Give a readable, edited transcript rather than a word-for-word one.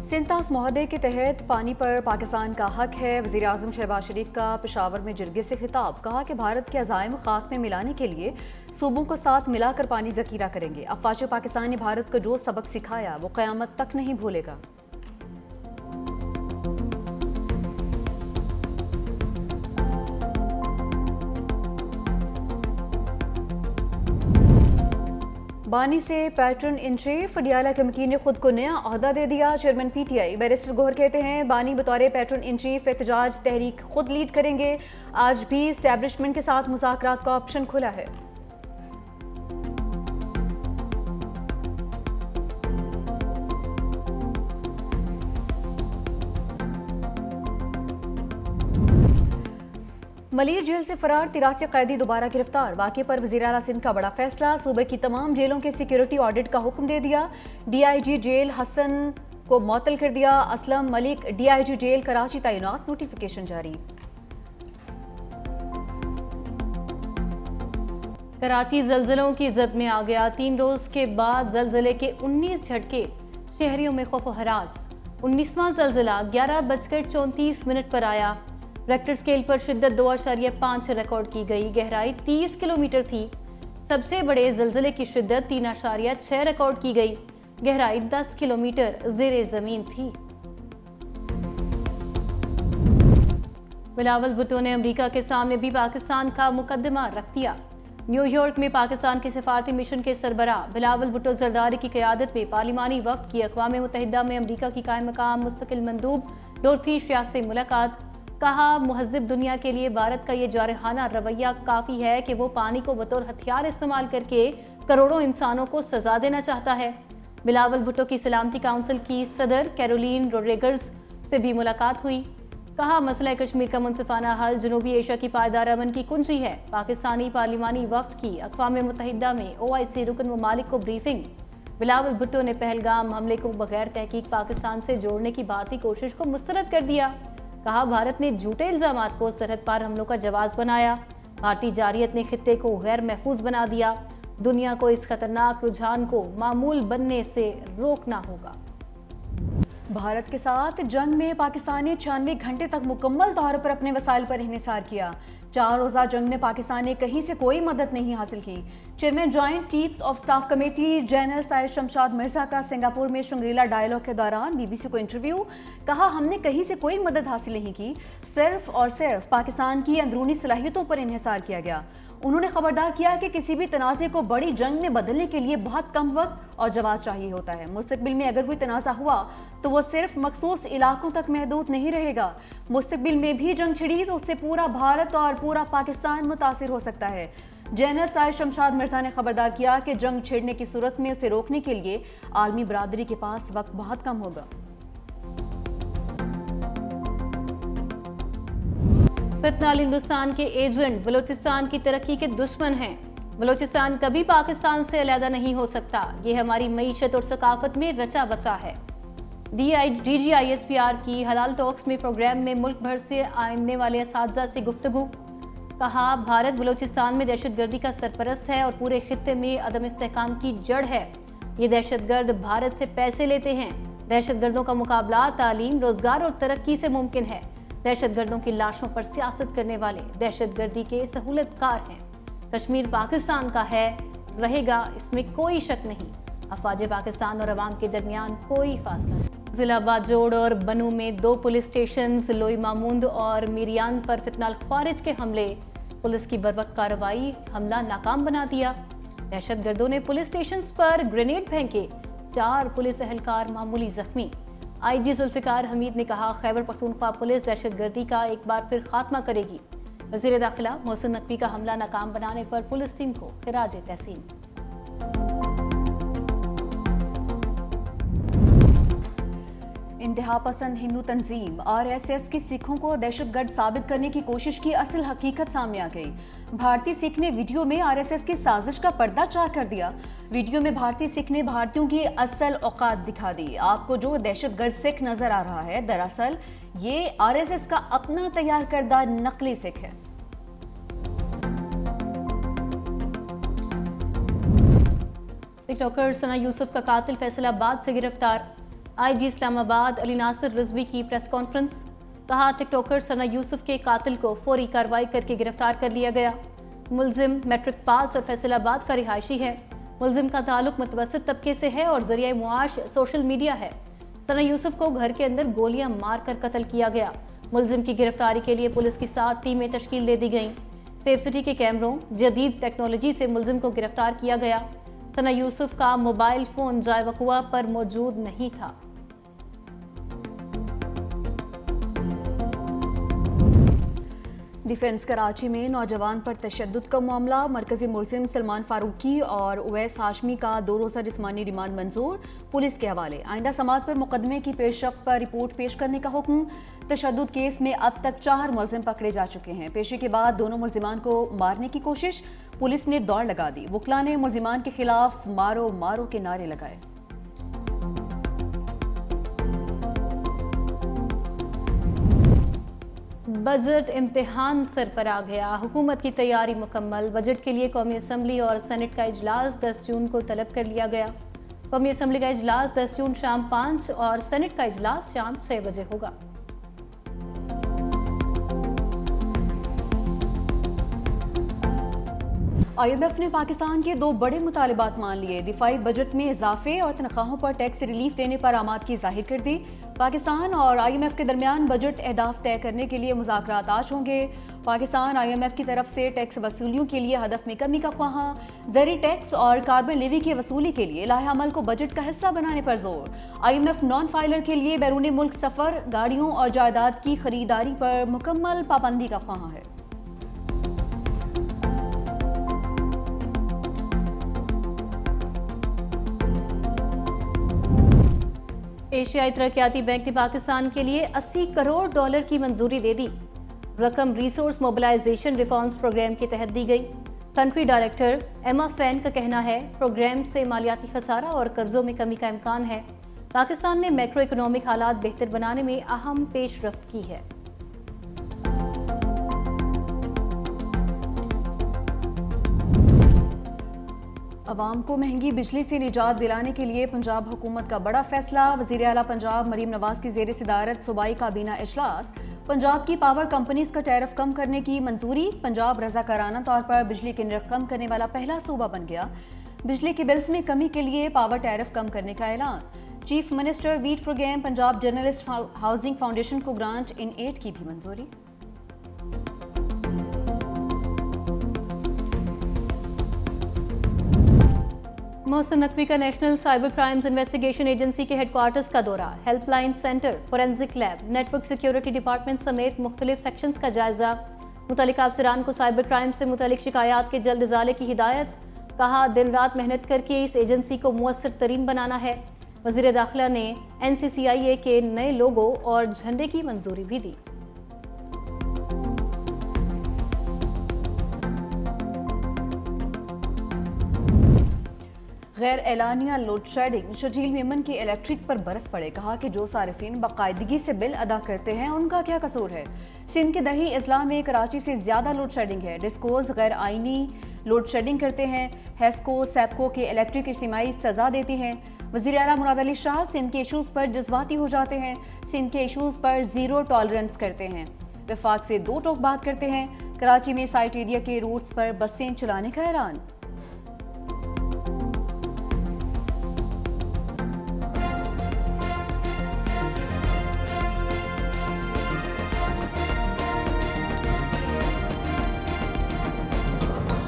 سینتاس معاہدے کے تحت پانی پر پاکستان کا حق ہے۔ وزیر اعظم شہباز شریف کا پشاور میں جرگے سے خطاب، کہا کہ بھارت کے عزائم خاک میں ملانے کے لیے صوبوں کو ساتھ ملا کر پانی ذخیرہ کریں گے۔ افواج پاکستان نے بھارت کو جو سبق سکھایا وہ قیامت تک نہیں بھولے گا۔ بانی سے پیٹرن ان چیف ڈیالہ کے مکین نے خود کو نیا عہدہ دے دیا۔ Chairman P T I barrister Gohar کہتے ہیں بانی بطور پیٹرن ان چیف احتجاج تحریک خود لیڈ کریں گے۔ آج بھی اسٹیبلشمنٹ کے ساتھ مذاکرات کا آپشن کھلا ہے۔ ملیر جیل سے فرار 83 قیدی دوبارہ گرفتار۔ واقعے پر وزیر اعلیٰ سندھ کا بڑا فیصلہ، صوبے کی تمام جیلوں کے سیکیورٹی آڈٹ کا حکم دے دیا۔ ڈی آئی جی جیل حسن کو معطل کر دیا۔ Aslam Malik D I G jail Karachi تعینات، نوٹیفیکیشن جاری۔ کراچی زلزلوں کی زد میں آ گیا۔ 3 روز کے بعد زلزلے کے 19 جھٹکے، شہریوں میں خوف و ہراس۔ 19واں زلزلہ 11:34 پر آیا۔ ریکٹر سکیل پر شدت 2.5 ریکارڈ کی گئی۔ گہرائی 30 کلومیٹر تھی۔ سب سے بڑے زلزلے کی شدت 3.6 ریکارڈ کی گئی۔ گہرائی 10 کلومیٹر زیر زمین تھی۔ بلاول بھٹو نے امریکہ کے سامنے بھی پاکستان کا مقدمہ رکھ دیا۔ نیو یارک میں پاکستان کے سفارتی مشن کے سربراہ بلاول بھٹو زرداری کی قیادت میں پارلیمانی وفد کی اقوام متحدہ میں امریکہ کی قائم مقام مستقل مندوب ڈورتھی ایشیا سے ملاقات۔ کہا مہذب دنیا کے لیے بھارت کا یہ جارحانہ رویہ کافی ہے کہ وہ پانی کو بطور ہتھیار استعمال کر کے کروڑوں انسانوں کو سزا دینا چاہتا ہے۔ بلاول بھٹو کی سلامتی کونسل کی صدر کیرولین روڈریگز سے بھی ملاقات ہوئی۔ کہا مسئلہ کشمیر کا منصفانہ حل جنوبی ایشیا کی پائیدار امن کی کنجی ہے۔ پاکستانی پارلیمانی وفد کی اقوام متحدہ میں OIC رکن ممالک کو بریفنگ۔ بلاول بھٹو نے پہلگام حملے کو بغیر تحقیق پاکستان سے جوڑنے کی بھارتی کوشش کو مسترد کر دیا۔ کہا بھارت نے جھوٹے الزامات کو سرحد پار حملوں کا جواز بنایا۔ بھارتی جارحیت نے خطے کو غیر محفوظ بنا دیا۔ دنیا کو اس خطرناک رجحان کو معمول بننے سے روکنا ہوگا۔ بھارت کے ساتھ جنگ میں پاکستان نے 96 گھنٹے تک مکمل طور پر اپنے وسائل پر انحصار کیا۔ 4 روزہ جنگ میں پاکستان نے کہیں سے کوئی مدد نہیں حاصل کی۔ Chairman joint chiefs of staff committee general side Shamshad Mirza کا سنگاپور میں شنگریلا ڈائیلاگ کے دوران BBC کو انٹرویو۔ کہا ہم نے کہیں سے کوئی مدد حاصل نہیں کی، صرف اور صرف پاکستان کی اندرونی صلاحیتوں پر انحصار کیا گیا۔ انہوں نے خبردار کیا کہ کسی بھی تنازع کو بڑی جنگ میں بدلنے کے لیے بہت کم وقت اور جواز چاہیے ہوتا ہے۔ مستقبل میں اگر کوئی تنازع ہوا تو وہ صرف مخصوص علاقوں تک محدود نہیں رہے گا۔ مستقبل میں بھی جنگ چھڑی تو اس سے پورا بھارت اور پورا پاکستان متاثر ہو سکتا ہے۔ جنرل سائد شمشاد مرزا نے خبردار کیا کہ جنگ چھڑنے کی صورت میں اسے روکنے کے لیے عالمی برادری کے پاس وقت بہت کم ہوگا۔ فتنال ہندوستان کے ایجنٹ بلوچستان کی ترقی کے دشمن ہیں۔ بلوچستان کبھی پاکستان سے علیحدہ نہیں ہو سکتا، یہ ہماری معیشت اور ثقافت میں رچا بسا ہے۔ DGISPR کی حلال ٹاکس میں پروگرام میں ملک بھر سے آنے والے اساتذہ سے گفتگو۔ کہا بھارت بلوچستان میں دہشت گردی کا سرپرست ہے اور پورے خطے میں عدم استحکام کی جڑ ہے۔ یہ دہشت گرد بھارت سے پیسے لیتے ہیں۔ دہشت گردوں کا مقابلہ تعلیم، روزگار اور ترقی سے ممکن ہے۔ دہشت گردوں کی لاشوں پر سیاست کرنے والے دہشت گردی کے سہولت کار ہیں۔ کشمیر پاکستان کا ہے، رہے گا، اس میں کوئی شک نہیں۔ افواج پاکستان اور عوام کے درمیان کوئی فاصلہ نہیں۔ ضلع باجوڑ اور بنو میں 2 پولیس سٹیشنز لوئی ماموند اور میریان پر فتنال خوارج کے حملے۔ پولیس کی بروقت کارروائی حملہ ناکام بنا دیا۔ دہشت گردوں نے پولیس سٹیشنز پر گرینیڈ پھینکے، 4 پولیس اہلکار معمولی زخمی۔ IG ذوالفقار حمید نے کہا خیبر پختونخوا پولیس دہشت گردی کا ایک بار پھر خاتمہ کرے گی۔ وزیر داخلہ محسن نقوی کا حملہ ناکام بنانے پر پولیس ٹیم کو خراج تحسین۔ انتہا پسند ہندو تنظیم RSS کی سکھوں کو دہشت گرد ثابت کرنے کی کوشش کی اصل حقیقت سامنے آ گئی۔ بھارتی سکھ نے ویڈیو میں RSS کی سازش کا پردہ چاک کر دیا۔ ویڈیو میں بھارتی سکھ نے بھارتیوں کی اصل اوقات دکھا دی۔ آپ کو جو دہشت گرد سکھ نظر آ رہا ہے دراصل یہ RSS کا اپنا تیار کردہ نقلی سکھ ہے۔ ٹک ٹاکر ثنا یوسف کا قاتل فیصل آباد سے گرفتار۔ IG اسلام آباد علی ناصر رضوی کی پریس کانفرنس، کہا ٹک ٹاکر ثنا یوسف کے قاتل کو فوری کارروائی کر کے گرفتار کر لیا گیا۔ ملزم میٹرک پاس اور فیصل آباد کا رہائشی ہے۔ ملزم کا تعلق متوسط طبقے سے ہے اور ذریعہ معاش سوشل میڈیا ہے۔ ثنا یوسف کو گھر کے اندر گولیاں مار کر قتل کیا گیا۔ ملزم کی گرفتاری کے لیے پولیس کی 7 ٹیمیں تشکیل دے دی گئیں۔ سیف سٹی کے کیمروں جدید ٹیکنالوجی سے ملزم کو گرفتار کیا گیا۔ ثنا یوسف کا موبائل فون جائے وقوع پر موجود نہیں تھا۔ ڈیفنس کراچی میں نوجوان پر تشدد کا معاملہ، مرکزی ملزم سلمان فاروقی اور اویس ہاشمی کا 2 روزہ جسمانی ریمانڈ منظور، پولیس کے حوالے۔ آئندہ سماعت پر مقدمے کی پیش رفت پر رپورٹ پیش کرنے کا حکم۔ تشدد کیس میں اب تک 4 ملزم پکڑے جا چکے ہیں۔ پیشی کے بعد دونوں ملزمان کو مارنے کی کوشش، پولیس نے دوڑ لگا دی۔ وکلاء نے ملزمان کے خلاف مارو مارو کے نعرے لگائے۔ بجٹ امتحان سر پر آ گیا، حکومت کی تیاری مکمل۔ بجٹ کے لیے قومی اسمبلی اور سینٹ کا اجلاس 10 جون کو طلب کر لیا گیا۔ قومی اسمبلی کا اجلاس 10 جون شام 5 اور سینٹ کا اجلاس شام 6 بجے ہوگا۔ IMF نے پاکستان کے 2 بڑے مطالبات مان لیے، دفاعی بجٹ میں اضافے اور تنخواہوں پر ٹیکس ریلیف دینے پر آمادگی ظاہر کر دی۔ پاکستان اور IMF کے درمیان بجٹ اہداف طے کرنے کے لیے مذاکرات آج ہوں گے۔ پاکستان IMF کی طرف سے ٹیکس وصولیوں کے لیے ہدف میں کمی کا خواہاں، زرعی ٹیکس اور کاربن لیوی کی وصولی کے لیے لائحہ عمل کو بجٹ کا حصہ بنانے پر زور۔ IMF نان فائلر کے لیے بیرون ملک سفر، گاڑیوں اور جائیداد کی خریداری پر مکمل پابندی کا خواہاں ہے۔ ایشیائی ترقیاتی بینک نے پاکستان کے لیے $80 کروڑ کی منظوری دے دی۔ رقم ریسورس موبلائزیشن ریفارمز پروگرام کے تحت دی گئی۔ کنٹری ڈائریکٹر ایما فین کا کہنا ہے پروگرام سے مالیاتی خسارہ اور قرضوں میں کمی کا امکان ہے۔ پاکستان نے میکرو اکنامک حالات بہتر بنانے میں اہم پیش رفت کی ہے۔ عوام کو مہنگی بجلی سے نجات دلانے کے لیے پنجاب حکومت کا بڑا فیصلہ، وزیر اعلیٰ پنجاب مریم نواز کی زیر صدارت صوبائی کابینہ اجلاس۔ پنجاب کی پاور کمپنیز کا ٹیرف کم کرنے کی منظوری، پنجاب رضاکارانہ طور پر بجلی کے نرخ کم کرنے والا پہلا صوبہ بن گیا۔ بجلی کے بلز میں کمی کے لیے پاور ٹیرف کم کرنے کا اعلان۔ Chief minister wheat program Punjab journalist housing foundation کو گرانٹ ان ایڈ کی بھی منظوری۔ محسن نقوی کا national cyber crimes investigation agency کے ہیڈ کوارٹرز کا دورہ، helpline centre, forensic lab, network security department سمیت مختلف سیکشنز کا جائزہ۔ متعلقہ افسران کو سائبر کرائم سے متعلق شکایات کے جلد ازالے کی ہدایت۔ کہا دن رات محنت کر کے اس ایجنسی کو مؤثر ترین بنانا ہے۔ وزیر داخلہ نے NCCIA کے نئے لوگو اور جھنڈے کی منظوری بھی دی۔ غیر اعلانیہ لوڈ شیڈنگ، شرجیل میمن کے الیکٹرک پر برس پڑے، کہا کہ جو صارفین باقاعدگی سے بل ادا کرتے ہیں ان کا کیا قصور ہے۔ سندھ کے دہی اضلاع میں کراچی سے زیادہ لوڈ شیڈنگ ہے۔ ڈسکوز غیر آئینی لوڈ شیڈنگ کرتے ہیں، ہیسکو سیپکو کے الیکٹرک اجتماعی سزا دیتی ہیں۔ وزیر اعلیٰ مراد علی شاہ سندھ کے ایشوز پر جذباتی ہو جاتے ہیں، سندھ کے ایشوز پر زیرو ٹالرنس کرتے ہیں، وفاق سے 2 ٹوک بات کرتے ہیں۔ کراچی میں سائٹ ایریا کے روٹس پر بسیں چلانے کا اعلان۔